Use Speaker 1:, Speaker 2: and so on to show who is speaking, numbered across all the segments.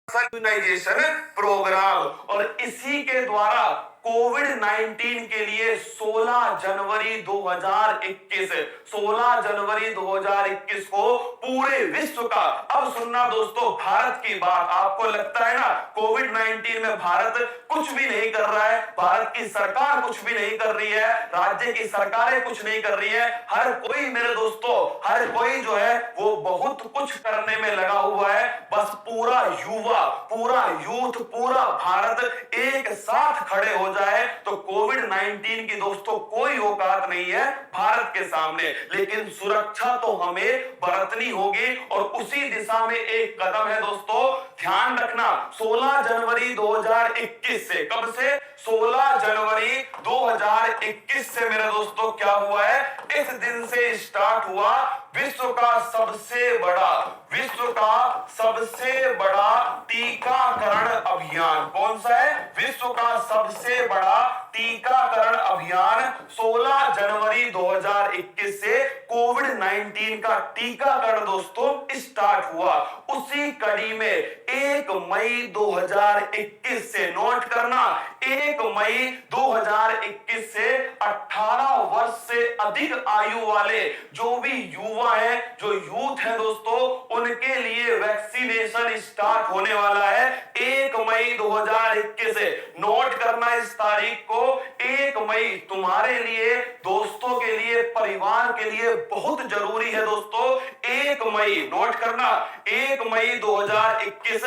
Speaker 1: Immunisation programme, और इसी के द्वारा कोविड-19 के लिए 16 जनवरी 2021 को पूरे विश्व का, अब सुनना दोस्तों, भारत की बात। आपको लगता है ना कोविड-19 में भारत कुछ भी नहीं कर रहा है, भारत की सरकार कुछ भी नहीं कर रही है, राज्य की सरकारें कुछ नहीं कर रही है, हर कोई मेरे दोस्तों, हर कोई जो है वो बहुत कुछ करने में लगा हुआ है। बस पूरा युवा, पूरा यूथ, पूरा भारत एक साथ खड़े हो जाए तो कोविड-19 की दोस्तों कोई औकात नहीं है भारत के सामने। लेकिन सुरक्षा तो हमें बरतनी होगी, और उसी दिशा में एक कदम है दोस्तों, ध्यान रखना। 16 जनवरी 2021 से, कब से? 16 जनवरी 2021 से मेरे दोस्तों क्या हुआ है, इस दिन से स्टार्ट हुआ विश्व का सबसे बड़ा टीकाकरण अभियान। कौन सा है? विश्व का सबसे बड़ा टीकाकरण अभियान 16 जनवरी 2021 से कोविड-19 का टीकाकरण दोस्तों स्टार्ट हुआ। उसी कड़ी में 1 मई 2021 से, नोट करना, 1 मई 2021 से 18 वर्ष से अधिक आयु वाले जो भी युवा हैं, जो यूथ है दोस्तों, उनके लिए वैक्सीनेशन स्टार्ट होने वाला है 1 मई 2021 से। नोट करना इस तारीख को, 1 मई तुम्हारे लिए, दोस्तों के लिए, परिवार के लिए बहुत जरूरी है दोस्तों। 1 मई, नोट करना, 1 मई 2021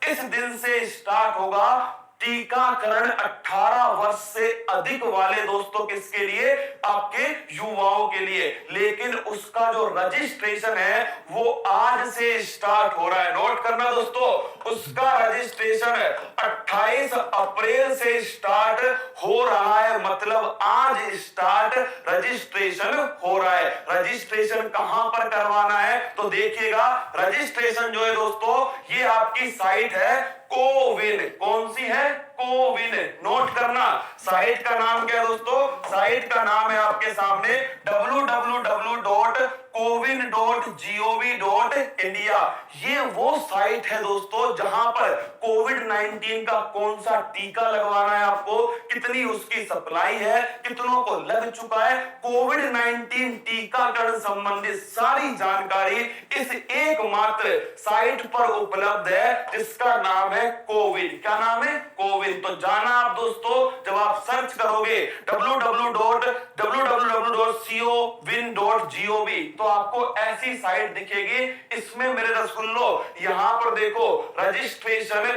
Speaker 1: इस दिन से स्टार्ट होगा टीकाकरण 18 वर्ष से अधिक वाले दोस्तों, किसके लिए? आपके युवाओं के लिए। लेकिन उसका जो रजिस्ट्रेशन है वो आज से स्टार्ट हो रहा है। नोट करना दोस्तों, उसका रजिस्ट्रेशन 28 अप्रैल से स्टार्ट हो रहा है, मतलब आज स्टार्ट रजिस्ट्रेशन हो रहा है। रजिस्ट्रेशन कहां पर करवाना है तो देखिएगा, रजिस्ट्रेशन जो है दोस्तों, ये आपकी साइट है कोविन। कौन सी है? कोविन। नोट करना, साइट का नाम क्या है दोस्तों? साइट का नाम है आपके सामने www.cowin.gov.india। ये वो साइट है दोस्तों जहां पर कोविड-19 का कौन सा टीका लगवाना है आपको, कितनी उसकी सप्लाई है, कितनों को लग चुका है, कोविड-19 टीकाकरण संबंधित सारी जानकारी इस एकमात्र साइट पर उपलब्ध है जिसका नाम है कोविन। क्या नाम है? कोविन। तो जाना आप दोस्तों, जब आप सर्च करोगे www.cowin.gov तो आपको ऐसी साइट दिखेगी। इसमें मेरे रसगुल्लो यहां पर देखो, registration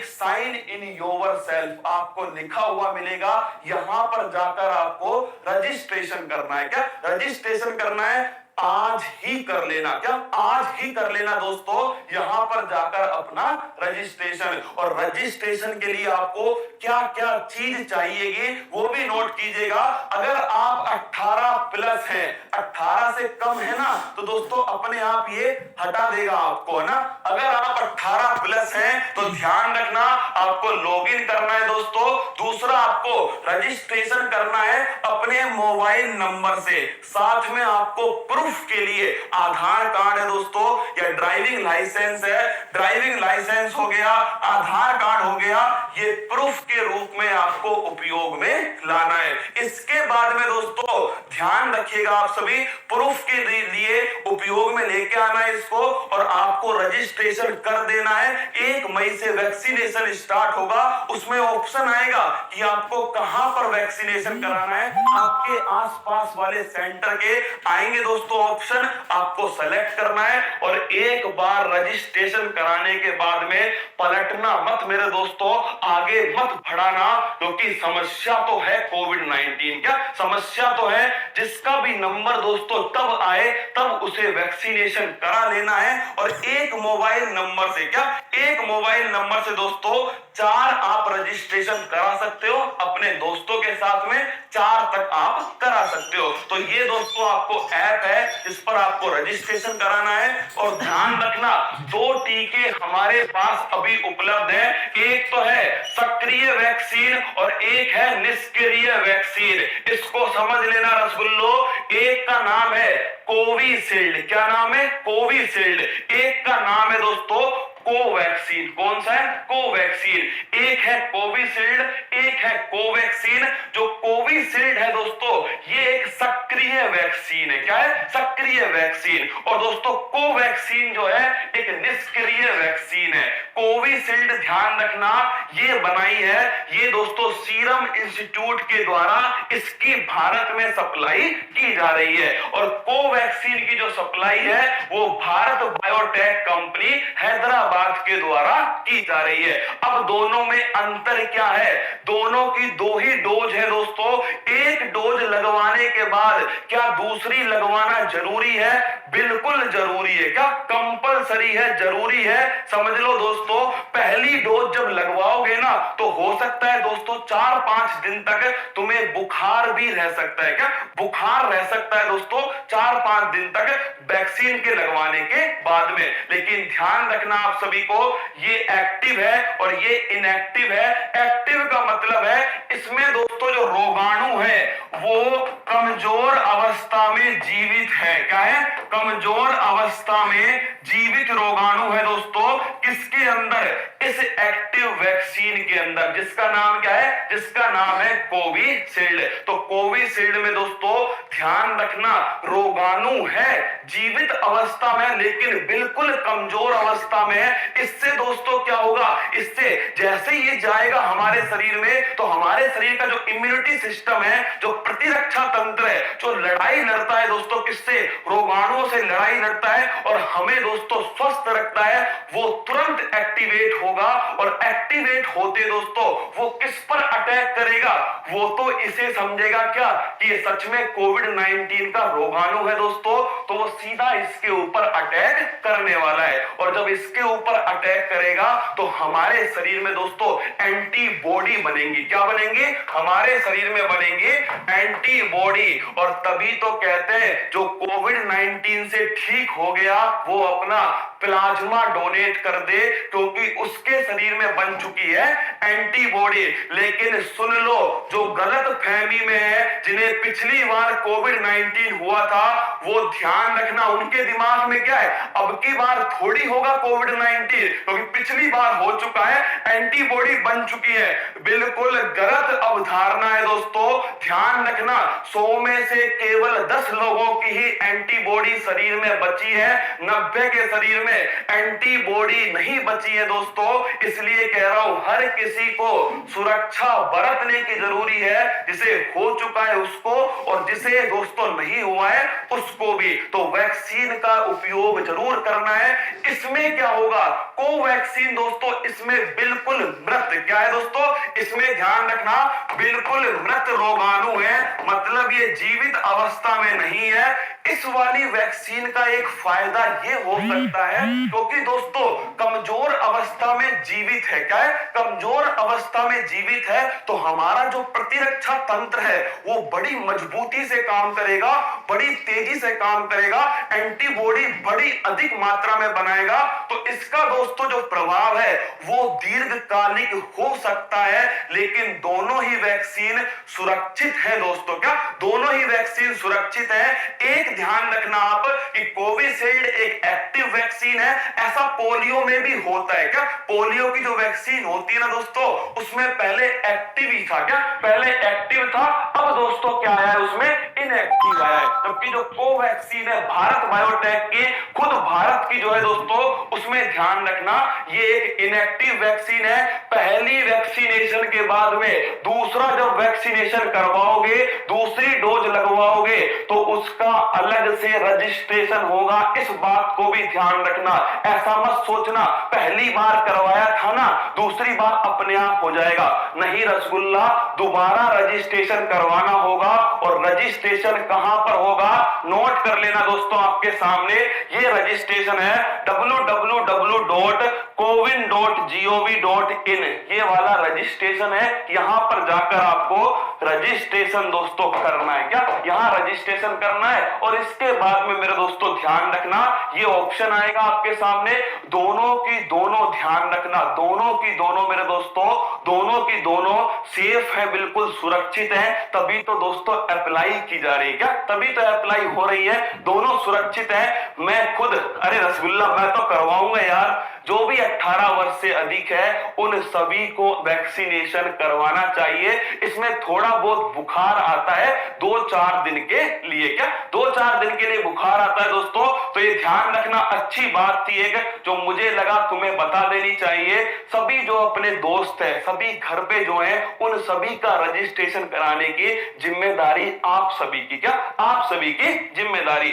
Speaker 1: sign in yourself आपको लिखा हुआ मिलेगा। यहां पर जाकर आपको रजिस्ट्रेशन करना है। क्या रजिस्ट्रेशन करना है? आज ही कर लेना। क्या? आज ही कर लेना दोस्तों, यहां पर जाकर अपना रजिस्ट्रेशन। और रजिस्ट्रेशन के लिए आपको क्या क्या चीज चाहिएगी वो भी नोट कीजिएगा। अगर आप 18 प्लस हैं, 18 से कम है ना, तो दोस्तों अपने आप ये हटा देगा आपको, है ना। अगर आप 18 प्लस हैं तो ध्यान रखना, आपको लॉगिन करना है दोस्तों। दूसरा, आपको रजिस्ट्रेशन करना है अपने मोबाइल नंबर से। साथ में आपको प्रूफ के लिए आधार कार्ड है दोस्तों, या ड्राइविंग लाइसेंस है। ड्राइविंग लाइसेंस हो गया, आधार कार्ड हो गया, ये प्रूफ के रूप में आपको उपयोग में लाना है। इसके बाद में दोस्तों ध्यान रखिएगा, आप सभी प्रूफ के लिए उपयोग में लेके आना है इसको, और आपको रजिस्ट्रेशन कर देना है। 1 मई से वैक्सीनेशन स्टार्ट होगा। उसमें ऑप्शन आएगा कि आपको कहां पर वैक्सीनेशन कराना है। आपके आसपास वाले सेंटर के आएंगे दोस्तों ऑप्शन, आपको सेलेक्ट करना है। और एक बार रजिस्ट्रेशन कराने के बाद में पलटना मत मेरे दोस्तों, आगे मत बढ़ाना, क्योंकि समस्या तो है कोविड-19। क्या समस्या तो है? जिसका भी नंबर दोस्तों तब आए तब उसे वैक्सीनेशन करा लेना है। और एक मोबाइल नंबर से, क्या एक मोबाइल नंबर से दोस्तों 4 आप रजिस्ट्रेशन करा सकते हो अपने दोस्तों के साथ में, 4 तक आप करा सकते हो। तो ये दोस्तों आपको ऐप है, इस पर आपको रजिस्ट्रेशन कराना है। और ध्यान रखना, 2 टीके हमारे पास अभी उपलब्ध है। एक तो है सक्रिय वैक्सीन और एक है निष्क्रिय वैक्सीन। इसको समझ लेना रसगुल्लो। एक का नाम है कोविशील्ड। क्या नाम है? कोविशील्ड। एक का नाम है दोस्तों कोवैक्सीन। कौन सा है? कोवैक्सीन। एक है कोविशील्ड, एक है कोवैक्सीन। जो कोविशील्ड है दोस्तों ये एक सक्रिय वैक्सीन है। क्या है? सक्रिय वैक्सीन। और दोस्तों कोवैक्सीन जो है एक निष्क्रिय वैक्सीन है। कोविशील्ड ध्यान रखना ये बनाई है, ये दोस्तों सीरम इंस्टीट्यूट के द्वारा इसकी भारत में सप्लाई की जा रही है। और कोवैक्सीन की जो सप्लाई है वो भारत बायोटेक कंपनी हैदराबाद के द्वारा की जा रही है। अब दोनों में अंतर क्या है? दोनों की दो ही डोज है दोस्तों। एक डोज लगवाने के बाद क्या दूसरी लगवाना जरूरी है? बिल्कुल जरूरी है। क्या? कंपलसरी है, जरूरी है। समझ लो दोस्तों, पहली डोज जब लगवाओगे ना तो हो सकता है दोस्तों 4-5 दिन तक तुम्हें बुखार भी रह सकता है। क्या? बुखार रह सकता है दोस्तों 4-5 दिन तक वैक्सीन के लगवाने के बाद में। लेकिन ध्यान रखना आप सभी को, ये एक्टिव है और ये इनएक्टिव है। एक्टिव का मतलब है इसमें दोस्तों जो रोगाणु है वो कमजोर अवस्था में जीवित है। क्या है? कमजोर अवस्था में जीवित रोगाणु है दोस्तों। किसके अंदर? इस एक्टिव वैक्सीन के अंदर, जिसका नाम क्या है? जिसका नाम है कोविशील्ड। तो कोविशील्ड में दोस्तों ध्यान रखना रोगाणु है जीवित अवस्था में लेकिन बिल्कुल कमजोर अवस्था में है। इससे दोस्तों क्या होगा? इससे जैसे ही ये जाएगा हमारे शरीर में तो हमारे शरीर का जो इम्यूनिटी सिस्टम है, जो प्रतिरक्षा तंत्र है, जो लड़ाई लड़ता है दोस्तों किससे? रोगाणुओं से लड़ाई लड़ता है और हमें दोस्तों स्वस्थ रखता है, वो तुरंत एक्टिवेट होगा। और एक्टिवेट होते दोस्तों वो किस पर अटैक करेगा? वो तो इसे समझेगा क्या कि ये सच में कोविड-19 का रोगाणु है दोस्तों, तो वो सीधा इसके ऊपर अटैक करने वाला है। और जब इसके ऊपर अटैक करेगा तो हमारे शरीर में दोस्तों एंटीबॉडी बनेंगी। क्या बनेंगे? हमारे शरीर में बनेंगे एंटीबॉडी। और तभी तो कहते हैं जो कोविड-19 से ठीक हो गया वो अपना प्लाज्मा डोनेट कर दे, क्योंकि उसके शरीर में बन चुकी है एंटीबॉडी। लेकिन सुन लो, जो गलत फहमी में है, जिन्हें पिछली बार कोविड-19 हुआ था, वो ध्यान रखना उनके दिमाग में क्या है? अब की बार थोड़ी होगा कोविड-19, क्योंकि पिछली बार हो चुका है, एंटीबॉडी बन चुकी है। बिल्कुल गलत अवधारणा है दोस्तों। ध्यान रखना 100 में से केवल 10 लोगों की ही एंटीबॉडी शरीर में बची है, 90 के शरीर में एंटीबॉडी नहीं बची है दोस्तों। इसलिए कह रहा हूं हर किसी को सुरक्षा बरतने की जरूरी है, जिसे हो चुका है उसको और जिसे दोस्तों नहीं हुआ है उसको भी। तो वैक्सीन का उपयोग जरूर करना है। इसमें क्या होगा? कोवैक्सीन दोस्तों इसमें बिल्कुल मृत, क्या है दोस्तों? इसमें ध्यान रखना बिल्कुल मृत रोगाणु है, मतलब ये जीवित अवस्था में नहीं है। इस वाली वैक्सीन का एक फायदा ये हो सकता है क्योंकि दोस्तों कमजोर अवस्था में जीवित है। क्या है? कमजोर अवस्था में जीवित है तो हमारा जो प्रतिरक्षा तंत्र है वो बड़ी मजबूती से काम करेगा, बड़ी तेजी से काम करेगा, एंटीबॉडी बड़ी अधिक मात्रा में बनाएगा। तो इसका दोस्तों जो प्रभाव है वो दीर्घकालिक हो सकता है। लेकिन दोनों ही वैक्सीन सुरक्षित है दोस्तों। क्या? दोनों ही वैक्सीन सुरक्षित है। एक ध्यान रखना आप कि कोविशील्ड एक एक्टिव वैक्सीन है। ऐसा पोलियो में भी होता है। क्या? पोलियो की जो वैक्सीन होती है ना दोस्तों उसमें पहले एक्टिव ही था। क्या? पहले एक्टिव था, अब दोस्तों क्या आया है उसमें? इनएक्टिव आया है। जबकि जो कोवैक्सीन है भारत बायोटेक की, खुद भारत की जो है दोस्तों, उसमें ध्यान रखना ये एक इनएक्टिव वैक्सीन है। पहली वैक्सीनेशन के बाद में दूसरा जब वैक्सीनेशन करवाओगे, दूसरी डोज लगवाओगे तो उसका अलग से रजिस्ट्रेशन होगा। इस बात को भी ध्यान रखना। ऐसा मत सोचना पहली बार करवाया था ना दूसरी बार अपने आप हो जाएगा। नहीं रसगुल्ला, दोबारा रजिस्ट्रेशन करवाना होगा। और रजिस्ट्रेशन कहां पर होगा? नोट कर लेना दोस्तों, आपके सामने ये रजिस्ट्रेशन है www.cowin.gov.in। ये वाला रजिस्ट्रेशन है, यहां पर जाकर आपको रजिस्ट्रेशन दोस्तों करना है। क्या? यहां रजिस्ट्रेशन करना है। और इसके बाद में मेरे दोस्तों ध्यान रखना ये ऑप्शन आएगा आपके सामने, दोनों की दोनों, ध्यान रखना दोनों की दोनों मेरे दोस्तों, दोनों की दोनों सेफ है, बिल्कुल सुरक्षित है। तभी तो दोस्तों अप्लाई की जा रही है। क्या? तभी तो अप्लाई हो रही है। दोनों सुरक्षित है। मैं खुद, अरे रसगुल्ला मैं तो करवाऊंगा यार, जो भी 18 वर्ष से अधिक है उन सभी को वैक्सीनेशन करवाना चाहिए। इसमें थोड़ा बहुत बुखार आता है 2-4 दिन के लिए, क्या 2-4 दिन के लिए बुखार आता है दोस्तों, तो ये ध्यान रखना। अच्छी बात थी एक जो मुझे लगा तुम्हें बता देनी चाहिए। सभी जो अपने दोस्त है सभी घर पे जो है उन सभी का रजिस्ट्रेशन कराने की जिम्मेदारी आप सभी की, क्या आप सभी की जिम्मेदारी।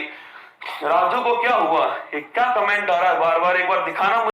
Speaker 1: राजू को क्या हुआ, ये क्या कमेंट आ रहा है बार बार, एक बार दिखाना।